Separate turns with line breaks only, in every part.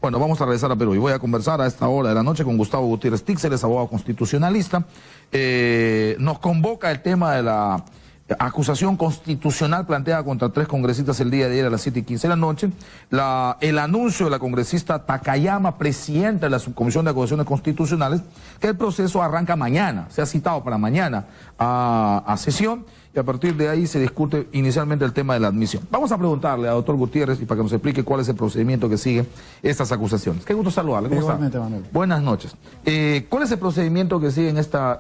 Bueno, vamos a regresar a Perú y voy a conversar a esta hora de la noche con Gustavo Gutiérrez Tixel, es abogado constitucionalista. Nos convoca el tema de la acusación constitucional planteada contra 3 congresistas el día de ayer a las 7:15 de la noche. El anuncio de la congresista Takayama, presidenta de la Subcomisión de Acusaciones Constitucionales, que el proceso arranca mañana, se ha citado para mañana a sesión, y a partir de ahí se discute inicialmente el tema de la admisión. Vamos a preguntarle al doctor Gutiérrez y para que nos explique cuál es el procedimiento que sigue estas acusaciones. Qué gusto saludarle. ¿Cómo
Igualmente,
está?
Manuel.
Buenas noches. ¿Cuál es el procedimiento que sigue en esta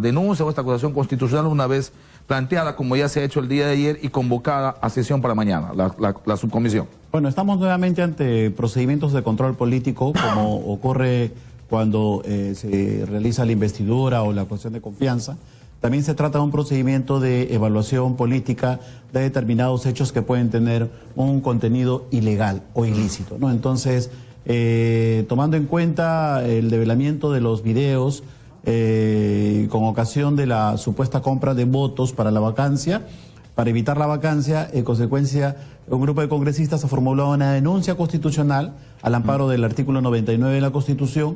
denuncia o esta acusación constitucional una vez planteada, como ya se ha hecho el día de ayer, y convocada a sesión para mañana, la subcomisión?
Bueno, estamos nuevamente ante procedimientos de control político, como ocurre cuando se realiza la investidura o la cuestión de confianza. También se trata de un procedimiento de evaluación política de determinados hechos que pueden tener un contenido ilegal o ilícito, ¿no? Entonces, tomando en cuenta el develamiento de los videos con ocasión de la supuesta compra de votos para la vacancia, para evitar la vacancia, en consecuencia, un grupo de congresistas ha formulado una denuncia constitucional al amparo del artículo 99 de la Constitución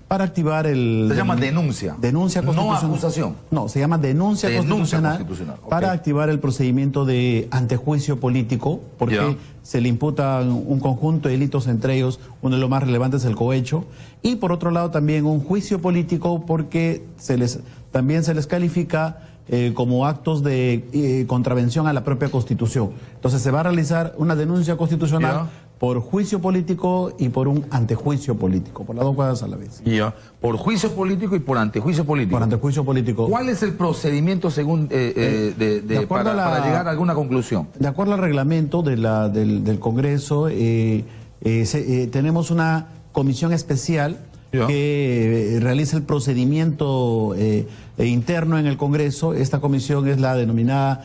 para activar el...
Se llama denuncia.
Denuncia constitucional.
No acusación.
No, se llama denuncia constitucional para activar el procedimiento de antejuicio político, porque se le imputan un conjunto de delitos, entre ellos uno de los más relevantes es el cohecho, y por otro lado también un juicio político porque también se les califica como actos de contravención a la propia Constitución. Entonces se va a realizar una denuncia constitucional por juicio político y por un antejuicio político, por las dos cosas a la vez.
Por juicio político y por antejuicio político.
Por antejuicio político.
¿Cuál es el procedimiento según para llegar a alguna conclusión?
De acuerdo al reglamento del Congreso, tenemos una comisión especial que realiza el procedimiento interno en el Congreso. Esta comisión es la denominada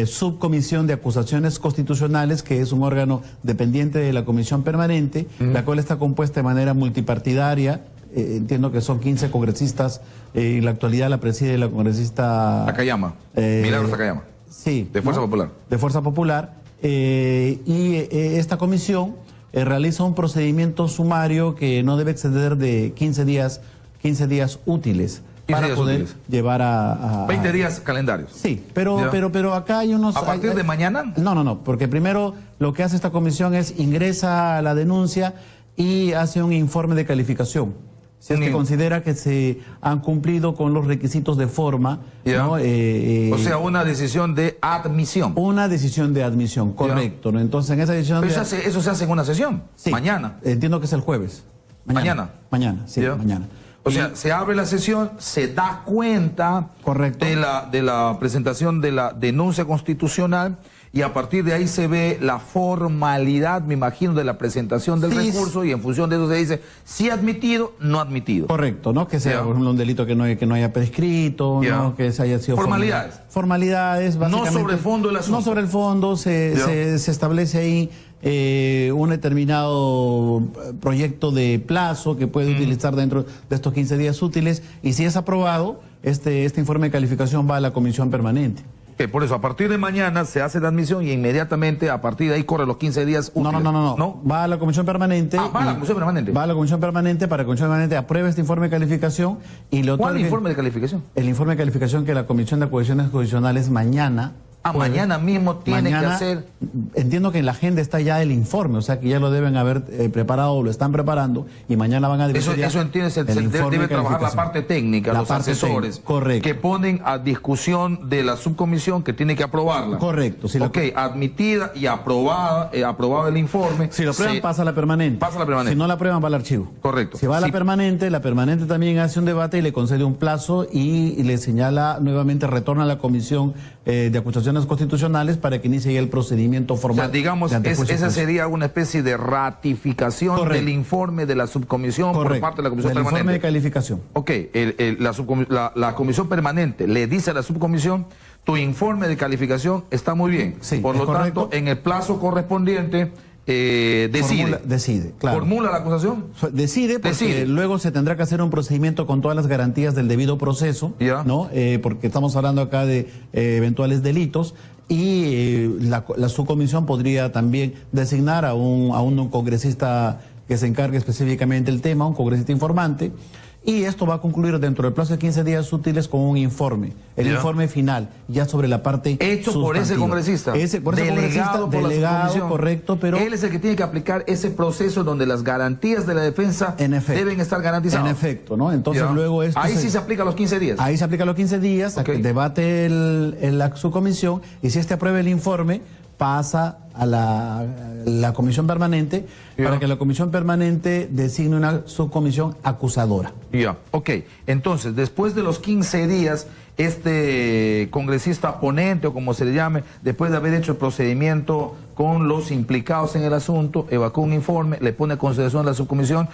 Subcomisión de Acusaciones Constitucionales, que es un órgano dependiente de la Comisión Permanente, la cual está compuesta de manera multipartidaria. Entiendo que son 15 congresistas, en la actualidad la preside la congresista
Takayama, Milagros Takayama.
Sí.
De Fuerza Popular.
De Fuerza Popular. Esta comisión realiza un procedimiento sumario que no debe exceder de 15 días útiles para poder llevar a
20 días calendarios.
Sí, pero acá hay unos...
¿A partir de mañana?
No, porque primero lo que hace esta comisión es ingresa la denuncia y hace un informe de calificación. Si es que considera que se han cumplido con los requisitos de forma, ¿no?
O sea, una decisión de admisión.
Una decisión de admisión, correcto, ¿no? Entonces, en esa decisión...
Pero eso se hace en una sesión, mañana.
Entiendo que es el jueves. Mañana, sí, mañana.
O sea, se abre la sesión, se da cuenta de la presentación de la denuncia constitucional, y a partir de ahí se ve la formalidad, me imagino, de la presentación del recurso, y en función de eso se dice si admitido, no admitido. Correcto,
¿no? Que sea, por ejemplo, un delito que no haya prescrito, ¿no? Que se haya sido...
Formalidades.
Formalidades, básicamente.
No sobre el fondo del asunto.
No sobre el fondo, se establece ahí un determinado proyecto de plazo que puede utilizar dentro de estos 15 días útiles, y si es aprobado, este informe de calificación va a la Comisión Permanente.
Por eso, a partir de mañana se hace la admisión y inmediatamente a partir de ahí corre los 15 días útiles.
No. Va a la Comisión Permanente.
Va a la Comisión Permanente.
Va a la Comisión Permanente para que la Comisión Permanente apruebe este informe de calificación y le otorgue...
¿Cuál informe de calificación?
El informe de calificación que la Comisión de Acusaciones Constitucionales mañana...
mañana mismo tiene que hacer...
Entiendo que en la agenda está ya el informe, o sea que ya lo deben haber preparado o lo están preparando, y mañana van a discutir.
Eso entiende, debe trabajar la parte técnica, los asesores, que ponen a discusión de la subcomisión que tiene que aprobarla.
Correcto. Si
admitida y aprobado el informe.
Si lo aprueban, pasa a la permanente. Si no la aprueban, va al archivo.
Correcto.
Si va a la permanente también hace un debate y le concede un plazo y le señala nuevamente, retorna a la Comisión de Acusaciones Constitucionales para que inicie ya el procedimiento formal.
O sea, digamos, esa sería una especie de ratificación del informe de la subcomisión por parte de la Comisión Permanente.
Informe de calificación.
La Comisión Permanente le dice a la subcomisión: tu informe de calificación está muy bien. Por lo tanto, en el plazo correspondiente decide. ¿Formula la acusación?
Decide, porque luego se tendrá que hacer un procedimiento con todas las garantías del debido proceso, ¿no? Porque estamos hablando acá de eventuales delitos, y la subcomisión podría también designar a un congresista que se encargue específicamente del tema, un congresista informante, y esto va a concluir dentro del plazo de 15 días útiles con un informe, el informe final, ya sobre la parte
hecho por ese congresista,
delegado por la subcomisión, correcto, pero
él es el que tiene que aplicar ese proceso donde las garantías de la defensa deben estar garantizadas.
En efecto, ¿no? Entonces luego esto
ahí sí se aplica los 15 días.
Ahí se aplica los 15 días, debate la subcomisión, y si aprueba el informe, pasa a la comisión permanente para que la comisión permanente designe una subcomisión acusadora.
Ok, entonces después de los 15 días, este congresista ponente o como se le llame, después de haber hecho el procedimiento con los implicados en el asunto, evacúa un informe, le pone consideración a la subcomisión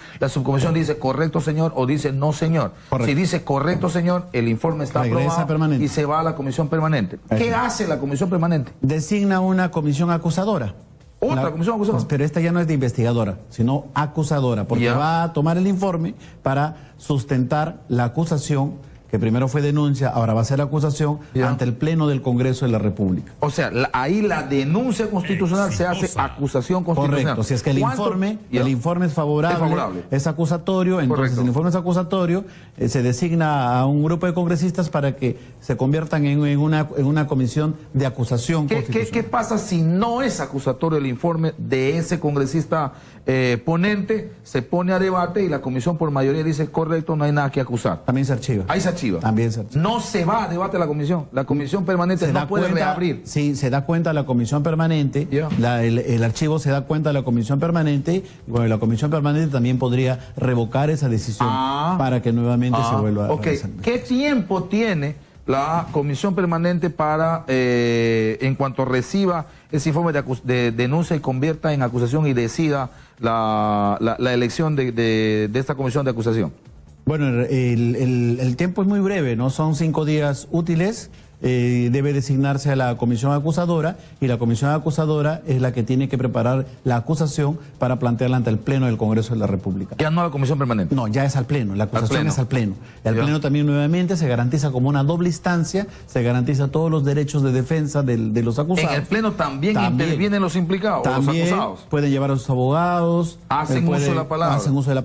dice correcto señor o dice no señor. Correcto. Si dice correcto señor, el informe está aprobado y se va a la comisión permanente. ¿Qué hace la comisión permanente?
Designa una comisión acusadora.
¿Otra comisión acusadora?
Pero esta ya no es de investigadora, sino acusadora, porque va a tomar el informe para sustentar la acusación, que primero fue denuncia, ahora va a ser acusación ante el Pleno del Congreso de la República.
O sea, ahí la denuncia constitucional se hace acusación constitucional.
Correcto, si es que el informe es favorable, es acusatorio, entonces el informe es acusatorio, se designa a un grupo de congresistas para que se conviertan en una comisión de acusación constitucional.
¿Qué pasa si no es acusatorio el informe de ese congresista ponente? Se pone a debate y la comisión por mayoría dice correcto, no hay nada que acusar.
También se archiva.
Ahí se archiva.
También se archiva.
No se va a debate la comisión permanente no puede reabrir.
Sí, se da cuenta la comisión permanente, el archivo se da cuenta de la comisión permanente, y bueno, la comisión permanente también podría revocar esa decisión para que nuevamente se vuelva a realizar.
¿Qué tiempo tiene la comisión permanente para, en cuanto reciba ese informe de denuncia y convierta en acusación y decida la elección de esta comisión de acusación?
Bueno, el tiempo es muy breve, ¿no? Son 5 días útiles, debe designarse a la comisión acusadora, y la comisión acusadora es la que tiene que preparar la acusación para plantearla ante el Pleno del Congreso de la República.
¿Ya no a la comisión permanente?
No, ya es al Pleno, la acusación es al Pleno. El Pleno también nuevamente se garantiza como una doble instancia, se garantiza todos los derechos de defensa de los acusados.
¿En el Pleno también intervienen los implicados, los acusados?
Pueden llevar a sus abogados.
Hacen uso de la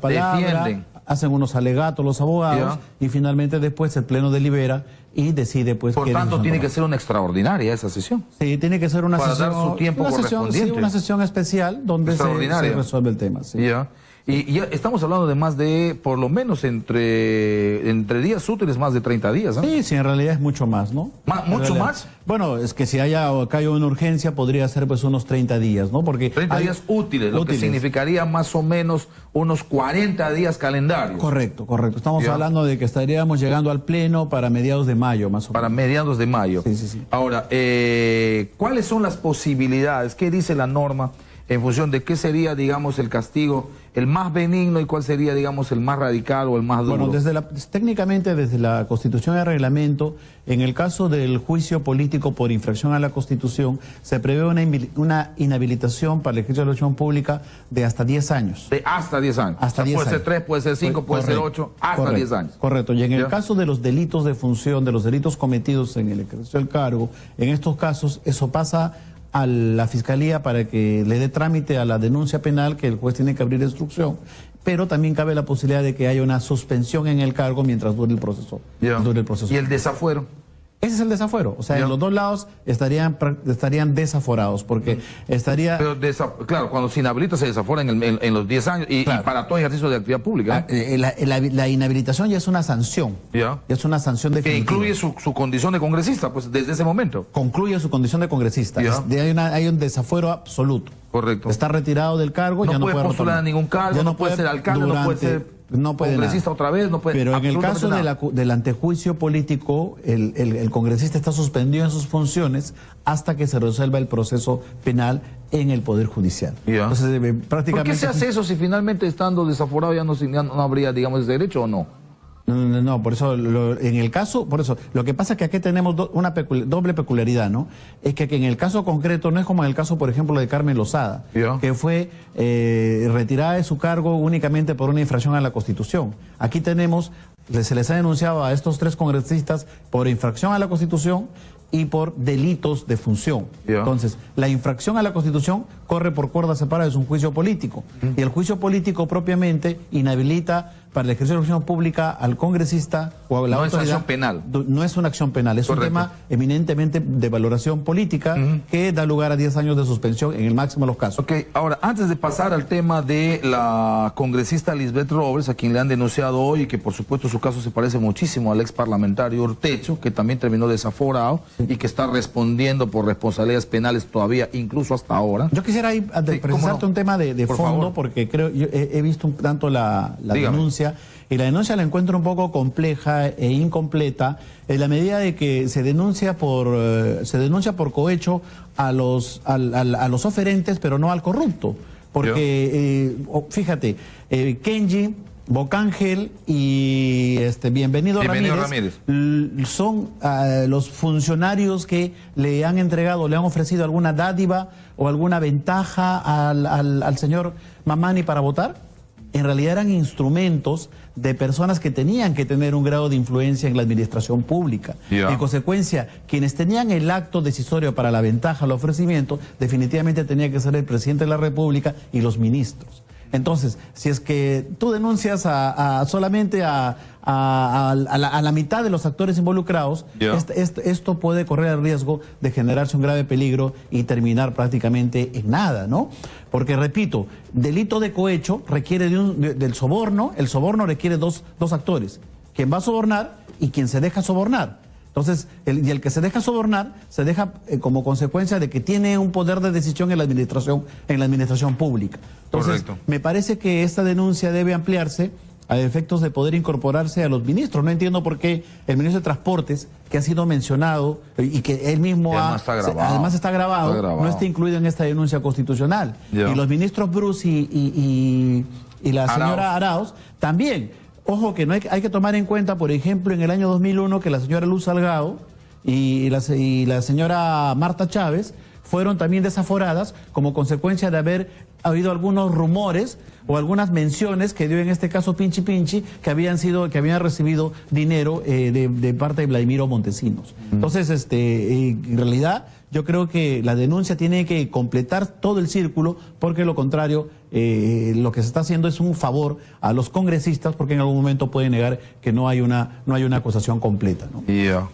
palabra. Defienden.
Hacen unos alegatos los abogados y finalmente después el Pleno delibera y decide pues...
Por tanto tiene que ser una extraordinaria esa sesión.
Sí, tiene que ser una
para
sesión...
dar su tiempo correspondiente.
Una sesión especial donde se resuelve el tema. Sí.
Y ya estamos hablando de más de, por lo menos entre días útiles, más de 30 días, ¿no?
Sí, en realidad es mucho más, ¿no?
¿Mucho más?
Bueno, es que si haya una urgencia podría ser pues unos 30 días, ¿no? Porque
30 días útiles, lo que significaría más o menos unos 40 días calendarios.
Correcto. Estamos hablando de que estaríamos llegando al Pleno para mediados de mayo, más o menos.
Para mediados de mayo.
Sí.
Ahora, ¿cuáles son las posibilidades? ¿Qué dice la norma en función de qué sería, digamos, el castigo el más benigno y cuál sería, digamos, el más radical o el más duro?
Bueno, técnicamente desde la Constitución y el reglamento, en el caso del juicio político por infracción a la Constitución, se prevé una inhabilitación para el ejercicio de la función pública de hasta 10 años.
De hasta 10 años.
Hasta 10
puede ser 3, puede ser 5, puede ser 8, hasta 10 años.
Correcto. Y en el caso de los delitos de función, de los delitos cometidos en el ejercicio del cargo, en estos casos eso pasa a la Fiscalía para que le dé trámite a la denuncia penal, que el juez tiene que abrir instrucción, pero también cabe la posibilidad de que haya una suspensión en el cargo mientras dure el proceso.
¿Y el desafuero?
Ese es el desafuero, o sea, en los dos lados estarían desaforados, porque estaría...
Pero claro, cuando se inhabilita se desafuera en los 10 años y para todo ejercicio de actividad pública.
La inhabilitación ya es una sanción, ya es una sanción definitiva.
Que incluye su condición de congresista, pues desde ese momento.
Concluye su condición de congresista, hay un desafuero absoluto.
Correcto.
Está retirado del cargo, ya no puede
postular a ningún cargo, no puede ser alcalde, no puede ser... congresista otra vez, no puede.
Pero en el caso del antejuicio político, el congresista está suspendido en sus funciones hasta que se resuelva el proceso penal en el Poder Judicial. Entonces, prácticamente...
¿Por qué se hace eso si finalmente estando desaforado ya no habría, digamos, ese derecho o no?
No, por eso, en el caso, lo que pasa es que aquí tenemos una doble peculiaridad, ¿no? Es que en el caso concreto no es como en el caso, por ejemplo, de Carmen Lozada, que fue retirada de su cargo únicamente por una infracción a la Constitución. Aquí se les ha denunciado a estos 3 congresistas por infracción a la Constitución y por delitos de función. Entonces, la infracción a la Constitución corre por cuerda separada, es un juicio político. Y el juicio político propiamente inhabilita para el ejercicio de la función pública al congresista o a la autoridad.
No es acción penal.
No es una acción penal, es un tema eminentemente de valoración política que da lugar a 10 años de suspensión en el máximo de los casos.
Ok, ahora, antes de pasar al tema de la congresista Lisbeth Robles, a quien le han denunciado hoy, y que por supuesto su caso se parece muchísimo al ex parlamentario Ortecho, que también terminó desaforado y que está respondiendo por responsabilidades penales todavía, incluso hasta ahora.
Yo quisiera ahí precisarte un tema de fondo,
favor.
porque creo yo he visto un tanto la denuncia, y la denuncia la encuentro un poco compleja e incompleta en la medida de que se denuncia por cohecho a los oferentes, pero no al corrupto, porque fíjate, Kenji, Bocángel y Bienvenido Ramírez son los funcionarios que le han entregado, le han ofrecido alguna dádiva o alguna ventaja al señor Mamani para votar. En realidad eran instrumentos de personas que tenían que tener un grado de influencia en la administración pública. En consecuencia, quienes tenían el acto decisorio para la ventaja, el ofrecimiento, definitivamente tenía que ser el presidente de la República y los ministros. Entonces, si es que tú denuncias solamente a la mitad de los actores involucrados, esto puede correr el riesgo de generarse un grave peligro y terminar prácticamente en nada, ¿no? Porque, repito, delito de cohecho requiere del soborno. El soborno requiere dos actores: quien va a sobornar y quien se deja sobornar. Entonces, el que se deja sobornar, se deja como consecuencia de que tiene un poder de decisión en la administración pública. Entonces, me parece que esta denuncia debe ampliarse a efectos de poder incorporarse a los ministros. No entiendo por qué el ministro de Transportes, que ha sido mencionado y que él mismo además está grabado, no está incluido en esta denuncia constitucional. Y los ministros Bruce y la señora Arauz también. Ojo que hay que tomar en cuenta, por ejemplo, en el año 2001, que la señora Luz Salgado y la señora Marta Chávez fueron también desaforadas como consecuencia de haber habido algunos rumores o algunas menciones que dio en este caso Pinchi Pinchi, que habían recibido dinero de parte de Vladimiro Montesinos. Entonces, en realidad, yo creo que la denuncia tiene que completar todo el círculo, porque lo contrario, lo que se está haciendo es un favor a los congresistas, porque en algún momento pueden negar que no hay una acusación completa, ¿no?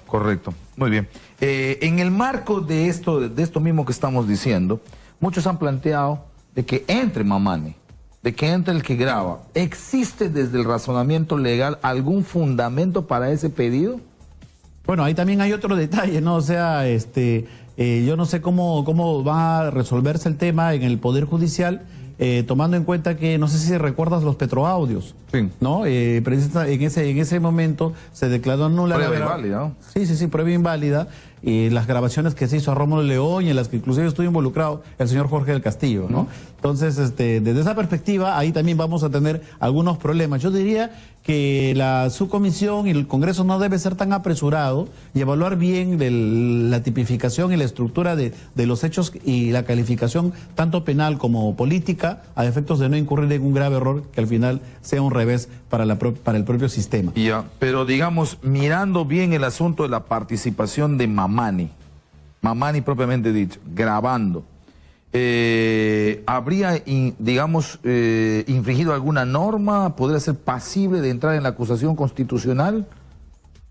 Correcto. Muy bien. En el marco de esto mismo que estamos diciendo, muchos han planteado de que entre Mamani, de que entre el que graba. ¿Existe desde el razonamiento legal algún fundamento para ese pedido?
Bueno, ahí también hay otro detalle, ¿no? O sea, yo no sé cómo va a resolverse el tema en el Poder Judicial, tomando en cuenta que, no sé si recuerdas los petroaudios, ¿no? En ese momento se declaró nula.
Prueba inválida, ¿no?
Sí, prueba inválida. Y las grabaciones que se hizo a Rómulo León y en las que inclusive estuvo involucrado el señor Jorge del Castillo, ¿no? Entonces, desde esa perspectiva, ahí también vamos a tener algunos problemas. Yo diría que la subcomisión y el Congreso no debe ser tan apresurado y evaluar bien la tipificación y la estructura de los hechos y la calificación tanto penal como política, a efectos de no incurrir en un grave error que al final sea un revés para el propio sistema.
Pero digamos, mirando bien el asunto de la participación de Mamani propiamente dicho, grabando, ¿habría, infringido alguna norma? ¿Podría ser pasible de entrar en la acusación constitucional?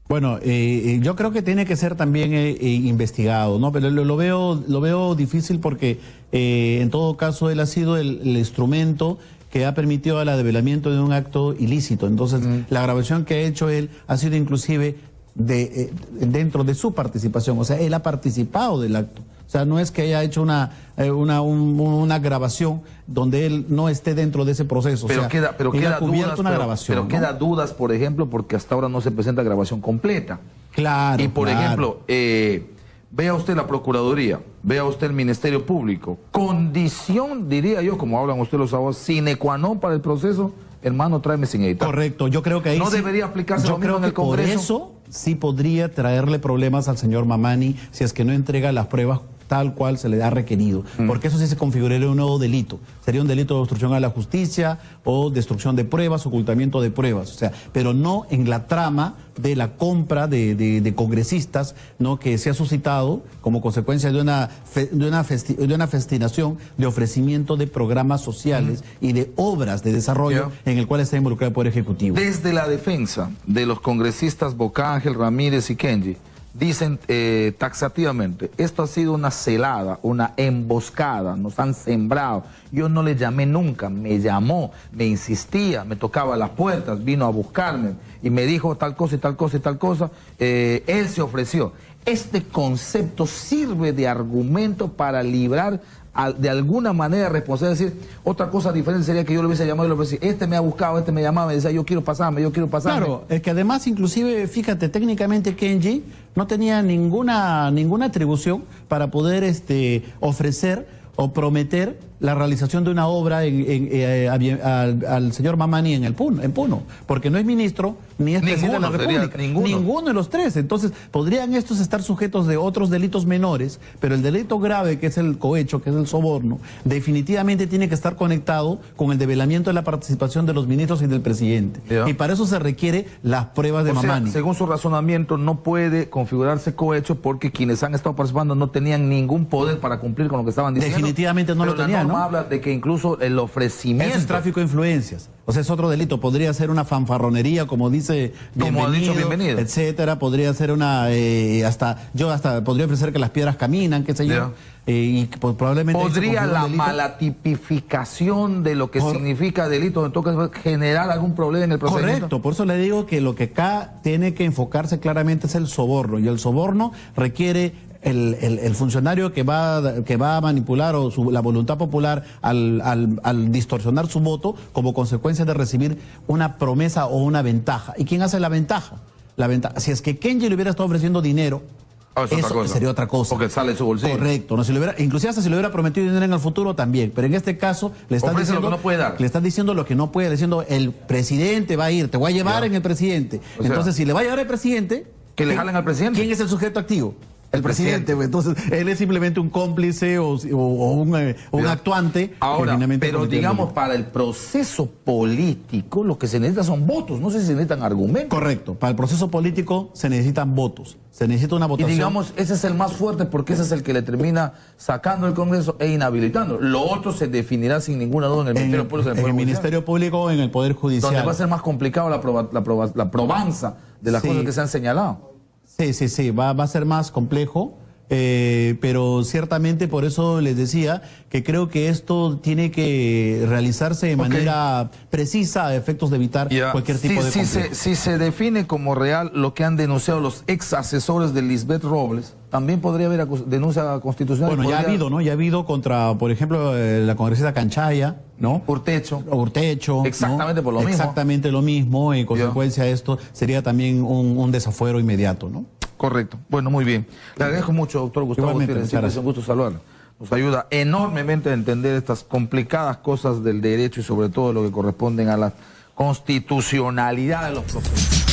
Bueno, yo creo que tiene que ser también investigado, ¿no? Pero lo veo difícil porque, en todo caso, él ha sido el instrumento que ha permitido el develamiento de un acto ilícito. Entonces, la grabación que ha hecho él ha sido inclusive dentro de su participación. O sea, él ha participado del acto. O sea, no es que haya hecho una grabación donde él no esté dentro de ese proceso.
Pero queda
grabación,
queda dudas, por ejemplo, porque hasta ahora no se presenta grabación completa.
Claro.
Y por ejemplo, vea usted la Procuraduría, vea usted el Ministerio Público. Condición, diría yo, como hablan ustedes los abogados, sine qua non para el proceso, hermano, tráeme sin editar.
Correcto, yo creo que ahí
no debería aplicarse lo mismo en el Congreso.
Por eso sí podría traerle problemas al señor Mamani si es que no entrega las pruebas tal cual se le ha requerido, porque eso sí se configuraría un nuevo delito. Sería un delito de obstrucción a la justicia o destrucción de pruebas, ocultamiento de pruebas, o sea, pero no en la trama de la compra de congresistas, ¿no?, que se ha suscitado como consecuencia de una festinación de ofrecimiento de programas sociales y de obras de desarrollo en el cual está involucrado el Poder Ejecutivo.
Desde la defensa de los congresistas Bocángel, Ramírez y Kenji, dicen taxativamente, esto ha sido una celada, una emboscada, nos han sembrado. Yo no le llamé nunca, me llamó, me insistía, me tocaba las puertas, vino a buscarme y me dijo tal cosa y tal cosa y tal cosa. Él se ofreció. Este concepto sirve de argumento para librar de alguna manera responsable, decir, otra cosa diferente sería que yo lo hubiese llamado y lo hubiese dicho, este me ha buscado, este me llamaba, me decía, yo quiero pasarme.
Claro, es que además, inclusive, fíjate, técnicamente Kenji no tenía ninguna atribución para poder ofrecer o prometer la realización de una obra al señor Mamani en Puno, porque no es ministro ni es presidente de la República. Ninguno de los tres. Entonces, podrían estos estar sujetos de otros delitos menores, pero el delito grave, que es el cohecho, que es el soborno, definitivamente tiene que estar conectado con el develamiento de la participación de los ministros y del presidente. Y para eso se requiere las pruebas de Mamani.
Según su razonamiento, no puede configurarse cohecho porque quienes han estado participando no tenían ningún poder para cumplir con lo que estaban diciendo.
Definitivamente no lo tenían, ¿no?
Habla de que incluso el ofrecimiento...
Eso es tráfico de influencias. O sea, es otro delito. Podría ser una fanfarronenería, como dice Bienvenido, etcétera. Podría ser yo hasta podría ofrecer que las piedras caminan, qué sé yo. Y probablemente...
¿Podría la mala tipificación de lo que significa delito entonces generar algún problema en el procedimiento?
Correcto. Por eso le digo que lo que acá tiene que enfocarse claramente es el soborno. Y el soborno requiere... El funcionario que va a manipular la voluntad popular al distorsionar su voto como consecuencia de recibir una promesa o una ventaja. ¿Y quién hace la ventaja? Si es que Kenji le hubiera estado ofreciendo dinero, eso sería otra cosa.
Porque sale de su bolsillo.
Correcto. No, inclusive hasta si le hubiera prometido dinero en el futuro también. Pero en este caso le están diciendo
lo que no puede dar.
Le están diciendo lo que no puede, diciendo el presidente va a ir, te voy a llevar en el presidente. Entonces, si le va a llevar el presidente...
Que le jalen al presidente.
¿Quién es el sujeto activo? El presidente. Entonces, él es simplemente un cómplice o un actuante.
Ahora, pero digamos, para el proceso político, lo que se necesita son votos, no sé si se necesitan argumentos.
Correcto. Para el proceso político se necesitan votos. Se necesita una votación.
Y digamos, ese es el más fuerte porque ese es el que le termina sacando el Congreso e inhabilitando. Lo otro se definirá sin ninguna duda en el Ministerio Público.
En el Ministerio Público, en el Poder Judicial.
Donde va a ser más complicado la probanza de las cosas que se han señalado.
Sí, va a ser más complejo, pero ciertamente por eso les decía que creo que esto tiene que realizarse de manera precisa a efectos de evitar cualquier tipo de conflicto.
Si se define como real lo que han denunciado los ex asesores de Lisbeth Robles, también podría haber denuncia constitucional.
Bueno, ya ha habido, ¿no? Ya ha habido contra, por ejemplo, la congresista Canchaya, ¿no?
Urtecho.
Exactamente, ¿no?
Por lo mismo.
Exactamente lo mismo. En consecuencia de esto sería también un desafuero inmediato, ¿no?
Correcto. Bueno, muy bien. Le agradezco mucho, doctor Gustavo Gutiérrez. Siempre es un gusto saludarlo. Nos ayuda enormemente a entender estas complicadas cosas del derecho y sobre todo lo que corresponden a la constitucionalidad de los procesos.